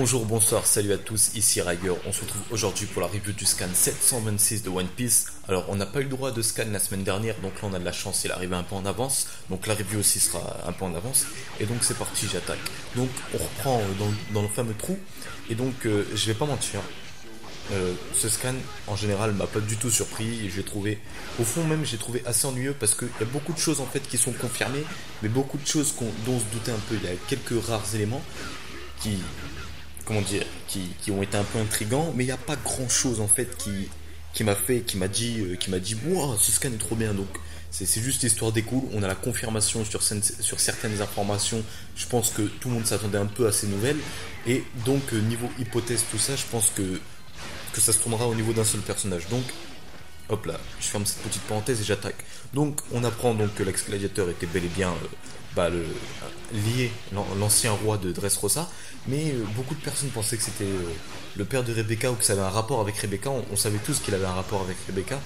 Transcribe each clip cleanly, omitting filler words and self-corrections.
Bonjour, bonsoir, salut à tous, ici Riger. On se retrouve aujourd'hui pour la review du scan 726 de One Piece. Alors, on n'a pas eu le droit de scan la semaine dernière, donc là on a de la chance, il est arrivé un peu en avance. Donc la review aussi sera un peu en avance. Et donc c'est parti, j'attaque. Donc on reprend dans le fameux trou. Et donc je vais pas mentir, ce scan en général m'a pas du tout surpris. Et j'ai trouvé, au fond même, j'ai trouvé assez ennuyeux parce qu'il y a beaucoup de choses en fait qui sont confirmées, mais beaucoup de choses dont on se doutait un peu. Il y a quelques rares éléments qui, comment dire, qui ont été un peu intrigants, mais il n'y a pas grand chose en fait qui m'a dit, wow, ce scan est trop bien. Donc c'est juste l'histoire découle. On a la confirmation sur certaines informations. Je pense que tout le monde s'attendait un peu à ces nouvelles. Et donc niveau hypothèse, tout ça, je pense que ça se tournera au niveau d'un seul personnage. Donc hop là, je ferme cette petite parenthèse et j'attaque. Donc on apprend donc que l'ex-gladiateur était bel et bien lié, l'ancien roi de Dressrosa, mais beaucoup de personnes pensaient que c'était le père de Rebecca ou que ça avait un rapport avec Rebecca. On savait tous qu'il avait un rapport avec Rebecca.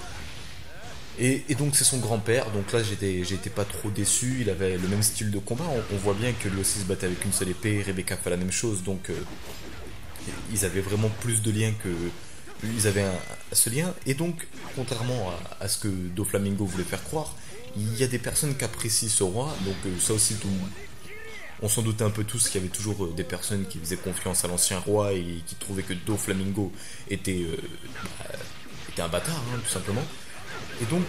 Et donc c'est son grand-père, donc là j'étais pas trop déçu, il avait le même style de combat, on voit bien que lui aussi se battait avec une seule épée, Rebecca fait la même chose, donc ils avaient vraiment plus de liens que, ils avaient ce lien. Et donc, contrairement à ce que Doflamingo voulait faire croire, il y a des personnes qui apprécient ce roi. Donc ça aussi, on s'en doutait un peu tous qu'il y avait toujours des personnes qui faisaient confiance à l'ancien roi et qui trouvaient que Doflamingo était, était un bâtard, hein, tout simplement. Et donc,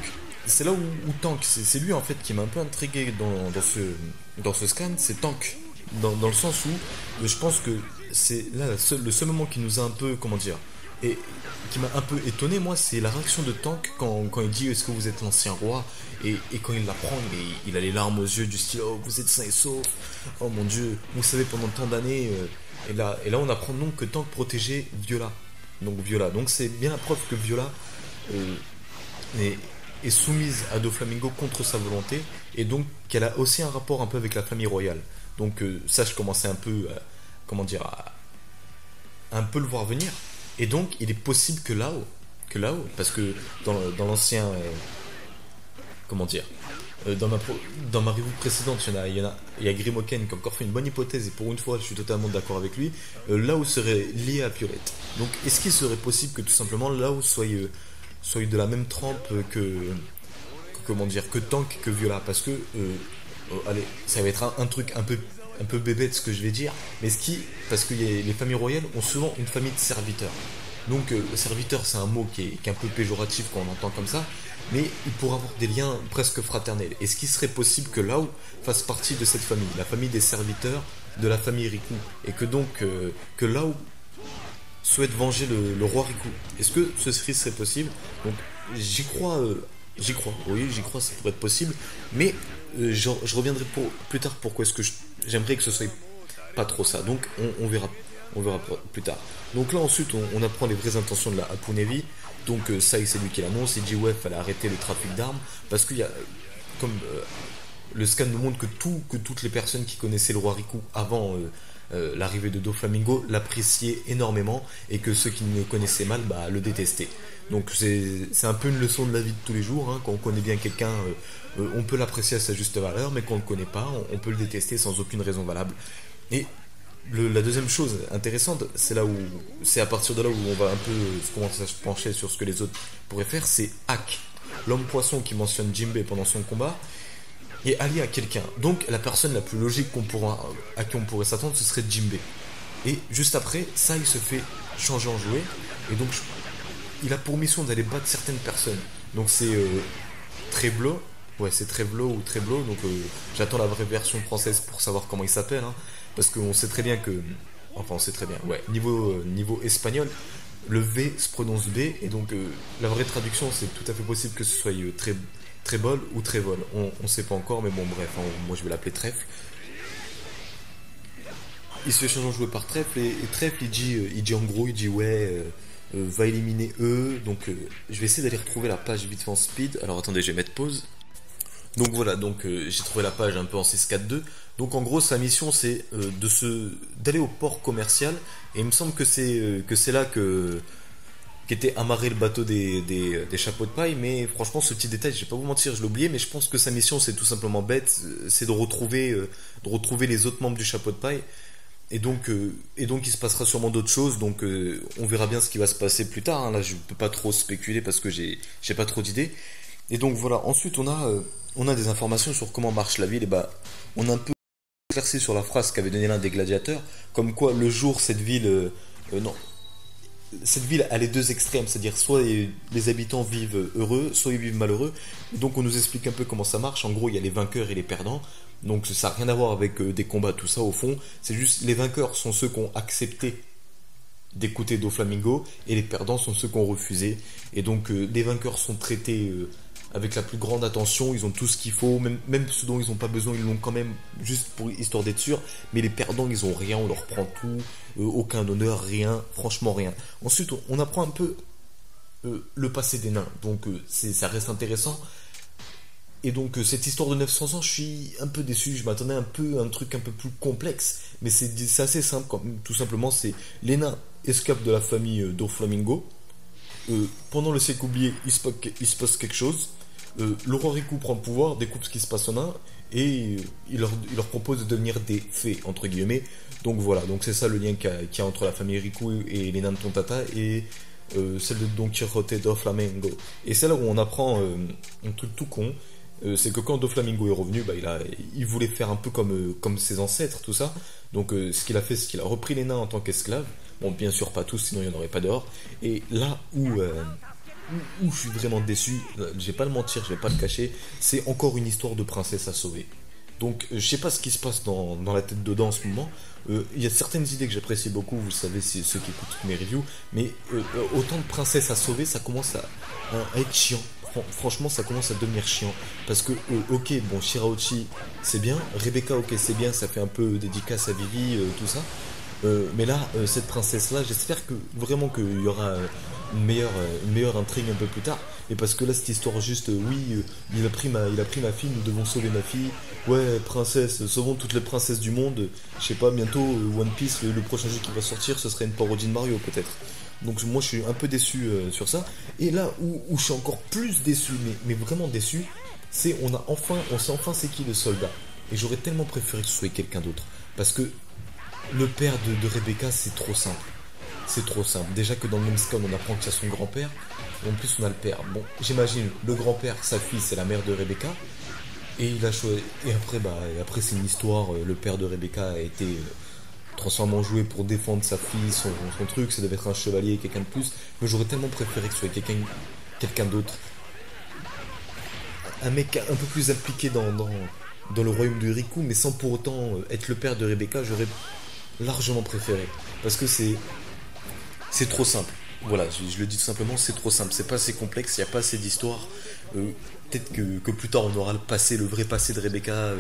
c'est là où Tank, c'est lui en fait qui m'a un peu intrigué dans ce scan, c'est Tank. Dans le sens où je pense que c'est là le seul moment qui nous a un peu, comment dire, et qui m'a un peu étonné, moi, c'est la réaction de Tank quand il dit est-ce que vous êtes l'ancien roi, et quand il l'apprend, il a les larmes aux yeux du style oh vous êtes sain et sauf, oh mon dieu, vous savez pendant tant d'années, et là on apprend donc que Tank protégeait Viola. Donc c'est bien la preuve que Viola euh, est soumise à Doflamingo contre sa volonté, et donc qu'elle a aussi un rapport un peu avec la famille royale. Donc ça je commençais un peu, comment dire, à un peu le voir venir. Et donc, il est possible que là-haut, parce que dans l'ancien, comment dire, dans ma review précédente, il y a Grimoken qui a encore fait une bonne hypothèse, et pour une fois, je suis totalement d'accord avec lui. Là-haut serait lié à Violette. Donc, est-ce qu'il serait possible que tout simplement là-haut soit de la même trempe comment dire, que Tank, que Viola, parce que, allez, ça va être un truc un peu bébête ce que je vais dire, mais parce que les familles royales ont souvent une famille de serviteurs. Donc serviteur c'est un mot qui est un peu péjoratif quand on entend comme ça, mais il pourrait avoir des liens presque fraternels. Est-ce qu'il serait possible que Lao fasse partie de cette famille, la famille des serviteurs de la famille Riku, et que donc que Lao souhaite venger le roi Riku? Est-ce que ce serait possible? Donc oui, j'y crois, ça pourrait être possible, mais je reviendrai plus tard pourquoi est-ce que j'aimerais que ce soit pas trop ça. Donc on verra plus tard. Donc là ensuite on apprend les vraies intentions de la Hapu Nevi. Donc ça c'est lui qui l'annonce, il dit ouais fallait arrêter le trafic d'armes parce qu'il y a comme le scan nous montre que toutes les personnes qui connaissaient le roi Riku avant l'arrivée de Doflamingo l'appréciaient énormément et que ceux qui le connaissaient mal le détestaient. Donc c'est un peu une leçon de la vie de tous les jours, hein. Quand on connaît bien quelqu'un, on peut l'apprécier à sa juste valeur, mais quand on le connaît pas, on peut le détester sans aucune raison valable. Et la deuxième chose intéressante, c'est à partir de là où on va un peu commencer à se pencher sur ce que les autres pourraient faire, c'est Hack, l'homme poisson qui mentionne Jinbei pendant son combat, est allié à quelqu'un. Donc la personne la plus logique à qui on pourrait s'attendre, ce serait Jinbei. Et juste après, ça il se fait changer en jouet, et donc il a pour mission d'aller battre certaines personnes. Donc c'est Treblo, ouais c'est Treblo ou Treblo, donc j'attends la vraie version française pour savoir comment il s'appelle, hein, parce qu'on sait très bien que, enfin on sait très bien, ouais, niveau espagnol, le V se prononce B, et donc la vraie traduction c'est tout à fait possible que ce soit Trébol ou Trévol, on sait pas encore, mais bon bref, hein, moi je vais l'appeler Trèfle. Il se fait changer en jouet par Trèfle, et Trèfle il dit en gros, il dit ouais, va éliminer eux. Donc je vais essayer d'aller retrouver la page vite fait en speed. Alors attendez, je vais mettre pause. Donc voilà, donc j'ai trouvé la page un peu en 6-4-2. Donc en gros sa mission c'est d'aller au port commercial, et il me semble que c'est là qu'était amarré le bateau des chapeaux de paille. Mais franchement ce petit détail, je vais pas vous mentir, je l'ai oublié, mais je pense que sa mission c'est tout simplement bête, c'est de retrouver les autres membres du chapeau de paille. et donc il se passera sûrement d'autres choses, donc on verra bien ce qui va se passer plus tard, hein. Là je peux pas trop spéculer parce que j'ai pas trop d'idées. Et donc voilà, ensuite on a des informations sur comment marche la ville, et bah on a un peu éclairci sur la phrase qu'avait donnée l'un des gladiateurs, comme quoi le jour non, cette ville a les deux extrêmes, c'est-à-dire soit les habitants vivent heureux, soit ils vivent malheureux. Donc on nous explique un peu comment ça marche. En gros, il y a les vainqueurs et les perdants. Donc ça n'a rien à voir avec des combats, tout ça au fond. C'est juste les vainqueurs sont ceux qui ont accepté d'écouter Doflamingo et les perdants sont ceux qui ont refusé. Et donc les vainqueurs sont traités avec la plus grande attention, ils ont tout ce qu'il faut, même ce dont ils n'ont pas besoin, ils l'ont quand même juste pour histoire d'être sûr. Mais les perdants, ils ont rien, on leur prend tout, aucun honneur, rien, franchement rien. Ensuite, on apprend un peu le passé des nains, donc ça reste intéressant. Et donc cette histoire de 900 ans, je suis un peu déçu, je m'attendais un peu à un truc un peu plus complexe, mais c'est assez simple, tout simplement, c'est les nains escapent de la famille Doflamingo. Pendant le siècle oublié, il se passe quelque chose. Le roi Riku prend le pouvoir, découpe ce qui se passe aux nains, et il leur propose de devenir des fées, entre guillemets. Donc voilà, donc c'est ça le lien qu'il y a entre la famille Riku et les nains de Tontata, et celle de Don Quixote Doflamingo. Et c'est là où on apprend un truc tout con, c'est que quand Doflamingo est revenu, bah, il voulait faire un peu comme ses ancêtres, tout ça. Donc ce qu'il a fait, c'est qu'il a repris les nains en tant qu'esclaves. Bon, bien sûr pas tous, sinon il n'y en aurait pas dehors. Et là où je suis vraiment déçu, je vais pas le mentir, je vais pas le cacher, c'est encore une histoire de princesse à sauver. Donc je sais pas ce qui se passe dans la tête dedans en ce moment. Il y a certaines idées que j'apprécie beaucoup, vous le savez, c'est ceux qui écoutent mes reviews, mais autant de princesses à sauver, ça commence à être chiant. Franchement, ça commence à devenir chiant. Parce que, ok, bon, Shirahoshi, c'est bien. Rebecca, ok, c'est bien. Ça fait un peu dédicace à Vivi, tout ça. Mais là, cette princesse-là, j'espère que vraiment qu'il y aura une meilleure intrigue un peu plus tard. Et parce que là, cette histoire juste, oui, il a pris ma fille, nous devons sauver ma fille. Ouais, princesse, sauvons toutes les princesses du monde. Je sais pas, bientôt, One Piece, le prochain jeu qui va sortir, ce serait une parodie de Mario, peut-être. Donc moi je suis un peu déçu sur ça. Et là où je suis encore plus déçu, mais vraiment déçu, c'est on sait enfin c'est qui le soldat. Et j'aurais tellement préféré que ce soit quelqu'un d'autre. Parce que le père de Rebecca, c'est trop simple. C'est trop simple. Déjà que dans le même scan, on apprend que c'est son grand-père. Et en plus, on a le père. Bon, j'imagine, le grand-père, sa fille, c'est la mère de Rebecca. Et il a choisi. Et après c'est une histoire. Le père de Rebecca a été transformé en jouet pour défendre sa fille, son truc. Ça devait être un chevalier, quelqu'un de plus. Mais j'aurais tellement préféré que ce soit quelqu'un d'autre. Un mec un peu plus impliqué dans le royaume de Riku, mais sans pour autant être le père de Rebecca. J'aurais largement préféré. Parce que c'est trop simple. Voilà, je le dis tout simplement, c'est trop simple. C'est pas assez complexe, il n'y a pas assez d'histoire. Peut-être que plus tard on aura le passé, le vrai passé de Rebecca.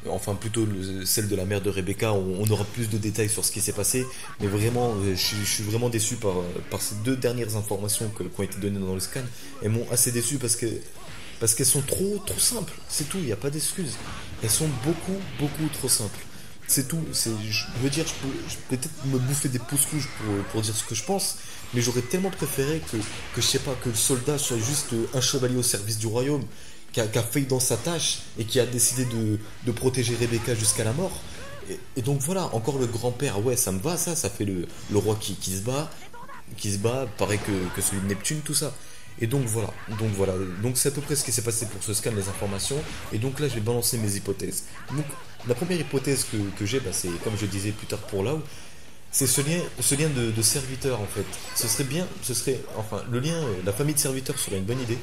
Enfin, plutôt celle de la mère de Rebecca. On aura plus de détails sur ce qui s'est passé. Mais vraiment, je suis vraiment déçu par ces deux dernières informations qui ont été données dans le scan. Elles m'ont assez déçu parce qu'elles sont trop simples. C'est tout, il n'y a pas d'excuses. Elles sont beaucoup trop simples. C'est tout. Je veux dire, je peux peut-être me bouffer des pouces rouges pour dire ce que je pense, mais j'aurais tellement préféré que je sais pas, que le soldat soit juste un chevalier au service du royaume, qui a failli dans sa tâche et qui a décidé de protéger Rebecca jusqu'à la mort. Et donc voilà, encore le grand-père, ouais, ça me va, ça fait le roi qui se bat, pareil que celui de Neptune, tout ça. Et donc voilà, donc c'est à peu près ce qui s'est passé pour ce scan, les informations. Et donc là, je vais balancer mes hypothèses. Donc la première hypothèse que j'ai, bah, c'est comme je disais plus tard pour Lao, c'est ce lien de serviteur en fait. Enfin, le lien, la famille de serviteurs serait une bonne idée,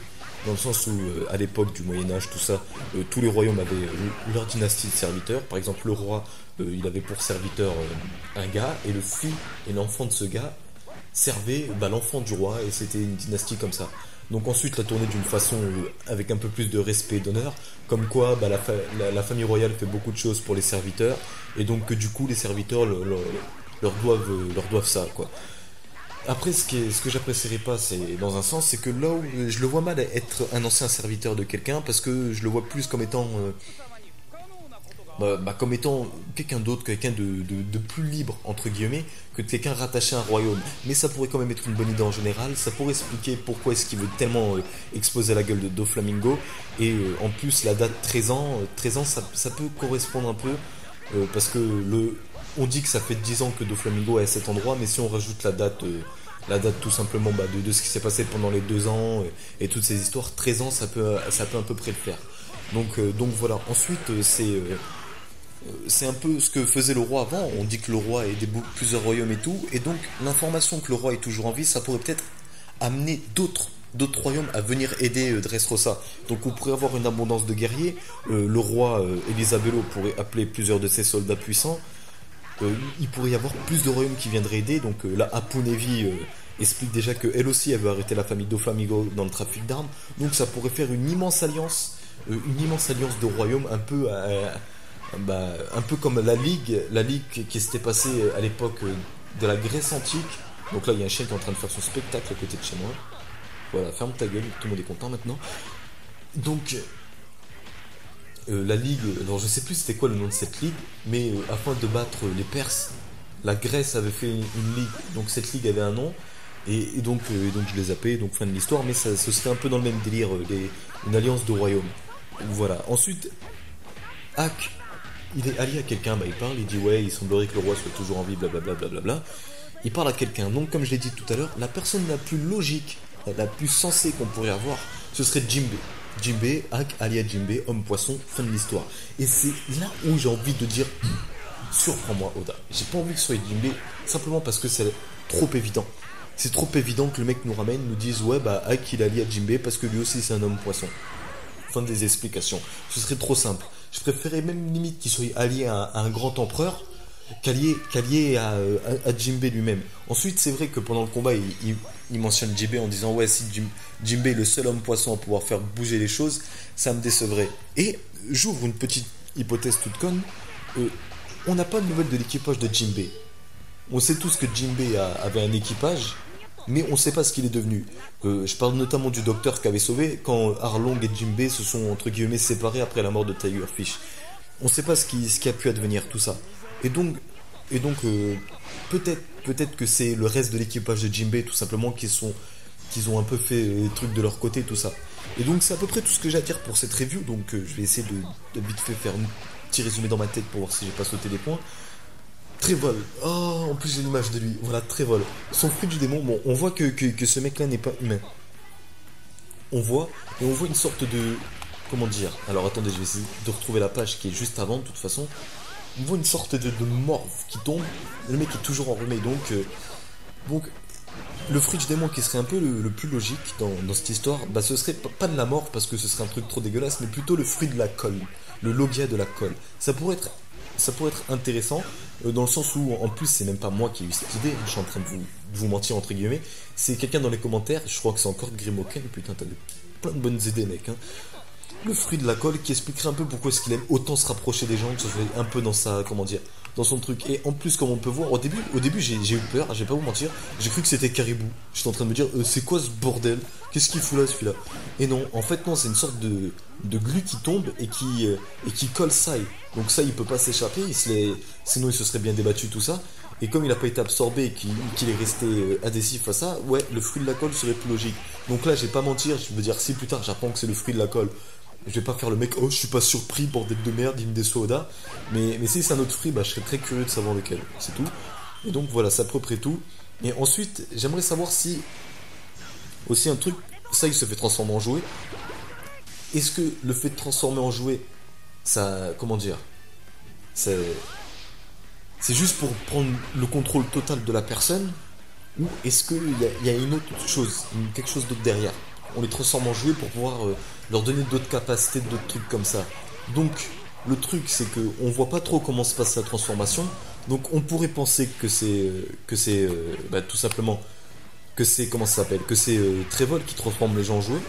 dans le sens où à l'époque du Moyen-Âge, tout ça, tous les royaumes avaient leur dynastie de serviteurs. Par exemple, le roi, il avait pour serviteur un gars, et le fils et l'enfant de ce gars servait l'enfant du roi, et c'était une dynastie comme ça. Donc ensuite la tournée d'une façon avec un peu plus de respect et d'honneur, comme quoi la famille royale fait beaucoup de choses pour les serviteurs, et donc que du coup les serviteurs leur doivent ça, quoi. Après, ce que j'apprécierais pas, c'est dans un sens, c'est que là où je le vois mal être un ancien serviteur de quelqu'un, parce que je le vois plus comme étant comme étant quelqu'un d'autre, quelqu'un de plus libre, entre guillemets, que quelqu'un rattaché à un royaume. Mais ça pourrait quand même être une bonne idée en général, ça pourrait expliquer pourquoi est-ce qu'il veut tellement exposer la gueule de Doflamingo, et en plus la date 13 ans, ça peut correspondre un peu, parce que on dit que ça fait 10 ans que Doflamingo est à cet endroit, mais si on rajoute la date tout simplement de ce qui s'est passé pendant les 2 ans et toutes ces histoires, 13 ans, ça peut à peu près le faire. Donc voilà. Ensuite, c'est un peu ce que faisait le roi avant. On dit que le roi aidait plusieurs royaumes et tout, et donc l'information que le roi est toujours en vie, ça pourrait peut-être amener d'autres royaumes à venir aider Dressrosa. Donc on pourrait avoir une abondance de guerriers. Le roi Elisabello pourrait appeler plusieurs de ses soldats puissants. Il pourrait y avoir plus de royaumes qui viendraient aider. Donc là, Apunevi explique déjà qu'elle aussi elle veut arrêter la famille Doflamingo dans le trafic d'armes. Donc ça pourrait faire une immense alliance de royaumes, un peu comme la ligue qui s'était passée à l'époque de la Grèce antique. Donc là, il y a un chien qui est en train de faire son spectacle à côté de chez moi. Voilà, ferme ta gueule, tout le monde est content maintenant. Donc, la ligue, alors je sais plus c'était quoi le nom de cette ligue, mais afin de battre les Perses, la Grèce avait fait une ligue, donc cette ligue avait un nom, et donc je les appelais, donc fin de l'histoire, mais ce serait un peu dans le même délire, une alliance de royaumes. Voilà, ensuite, Ak, il est allié à quelqu'un, il parle, il dit ouais, il semblerait que le roi soit toujours en vie, blablabla, blablabla. Il parle à quelqu'un, donc comme je l'ai dit tout à l'heure, la personne la plus logique, la plus sensée qu'on pourrait avoir, ce serait Jinbe. Jinbe, Ak, allié à Jinbe, homme poisson, fin de l'histoire. Et c'est là où j'ai envie de dire, surprends-moi Oda. J'ai pas envie que ce soit Jinbe, simplement parce que c'est trop évident. C'est trop évident que le mec nous ramène, nous dise ouais Ak il est allié à Jinbe parce que lui aussi c'est un homme poisson. Fin des explications. Ce serait trop simple. Je préférais même limite qu'il soit allié à un grand empereur qu'allié à Jinbe lui-même. Ensuite, c'est vrai que pendant le combat, il mentionne Jinbe en disant ouais, si Jinbe est le seul homme poisson à pouvoir faire bouger les choses, ça me décevrait. Et j'ouvre une petite hypothèse toute conne. On n'a pas de nouvelles de l'équipage de Jinbe. On sait tous que Jinbe avait un équipage, mais on ne sait pas ce qu'il est devenu. Je parle notamment du docteur qu'avait sauvé quand Arlong et Jinbe se sont entre guillemets séparés après la mort de Tigerfish. On ne sait pas ce qui a pu advenir tout ça. Et donc peut-être que c'est le reste de l'équipage de Jinbe tout simplement qu'ils ont un peu fait les trucs de leur côté tout ça. Et donc c'est à peu près tout ce que j'ai à dire pour cette review. Donc je vais essayer de vite fait faire un petit résumé dans ma tête pour voir si j'ai pas sauté des points. Trévol. Oh, en plus j'ai l'image de lui. Voilà, Trévol. Son fruit du démon. Bon, on voit que ce mec-là n'est pas humain. On voit une sorte de... Comment dire? Alors attendez, je vais essayer de retrouver la page qui est juste avant, de toute façon. On voit une sorte de morve qui tombe. Le mec est toujours enrhumé. Donc le fruit du démon qui serait un peu le plus logique dans cette histoire, ce serait pas de la morve parce que ce serait un truc trop dégueulasse, mais plutôt le fruit de la colle. Le logia de la colle. Ça pourrait être intéressant dans le sens où en plus c'est même pas moi qui ai eu cette idée, je suis en train de vous mentir entre guillemets, c'est quelqu'un dans les commentaires, je crois que c'est encore Grimoken, putain t'as plein de bonnes idées mec hein. Le fruit de la colle qui expliquerait un peu pourquoi est-ce qu'il aime autant se rapprocher des gens, que ce soit un peu dans sa, comment dire, dans son truc. Et en plus, comme on peut voir, au début j'ai eu peur, je vais pas vous mentir, j'ai cru que c'était Caribou. J'étais en train de me dire, c'est quoi ce bordel? Qu'est-ce qu'il fout là celui-là? Et non, en fait non, c'est une sorte de glu qui tombe et qui colle Sai. Donc ça il peut pas s'échapper, sinon il se serait bien débattu tout ça. Et comme il n'a pas été absorbé et qu'il est resté adhésif à ça, ouais, le fruit de la colle serait plus logique. Donc là, je vais pas mentir, je veux dire, si plus tard j'apprends que c'est le fruit de la colle, je vais pas faire le mec, oh je suis pas surpris, bordel de merde, il me déçoit Oda. Mais si c'est un autre fruit, je serais très curieux de savoir lequel, c'est tout. Et donc voilà, c'est à peu près tout. Et ensuite, j'aimerais savoir si, aussi un truc, ça il se fait transformer en jouet. Est-ce que le fait de transformer en jouet, ça, comment dire, c'est juste pour prendre le contrôle total de la personne, ou est-ce qu'il y a une autre chose, quelque chose d'autre derrière? On les transforme en jouets pour pouvoir leur donner d'autres capacités, d'autres trucs comme ça. Donc, le truc, c'est qu'on voit pas trop comment se passe la transformation. Donc, on pourrait penser que c'est tout simplement, que c'est, comment ça s'appelle, que c'est Trévol qui transforme les gens en jouets.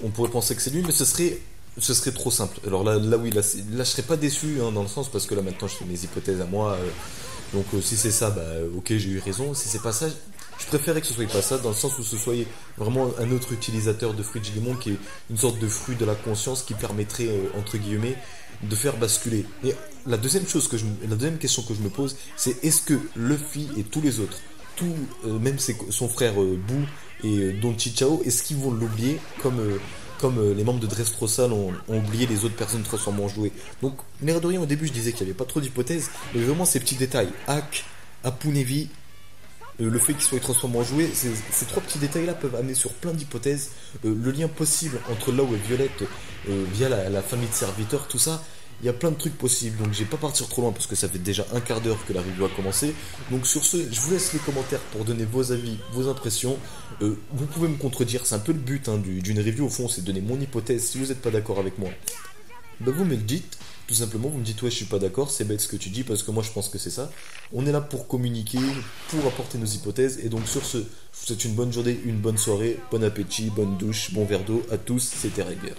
On pourrait penser que c'est lui, mais ce serait trop simple. Alors là oui, là je serais pas déçu dans le sens parce que là maintenant je fais mes hypothèses à moi. Donc si c'est ça, ok, j'ai eu raison. Si c'est pas ça, je préférais que ce soit pas ça, dans le sens où ce soit vraiment un autre utilisateur de fruit du démon qui est une sorte de fruit de la conscience qui permettrait entre guillemets de faire basculer. Et la deuxième question que je me pose, c'est est-ce que Luffy et tous les autres, même son frère Boo et Don Chichao, est-ce qu'ils vont l'oublier comme les membres de Dressrosa ont oublié les autres personnes transformées en jouets. Donc, l'air de rien, au début, je disais qu'il n'y avait pas trop d'hypothèses, mais vraiment ces petits détails. Hack, Apunevi, le fait qu'il soit transformé en jouet, ces trois petits détails-là peuvent amener sur plein d'hypothèses. Le lien possible entre Law et Violette via la famille de serviteurs, tout ça, il y a plein de trucs possibles. Donc, je vais pas partir trop loin parce que ça fait déjà un quart d'heure que la review a commencé. Donc, sur ce, je vous laisse les commentaires pour donner vos avis, vos impressions. Vous pouvez me contredire, c'est un peu le but d'une review au fond, c'est de donner mon hypothèse. Si vous n'êtes pas d'accord avec moi, bah vous me le dites. Tout simplement, vous me dites ouais, je suis pas d'accord, c'est bête ce que tu dis parce que moi je pense que c'est ça. On est là pour communiquer, pour apporter nos hypothèses. Et donc sur ce, je vous souhaite une bonne journée, une bonne soirée, bon appétit, bonne douche, bon verre d'eau à tous. C'était Raiger.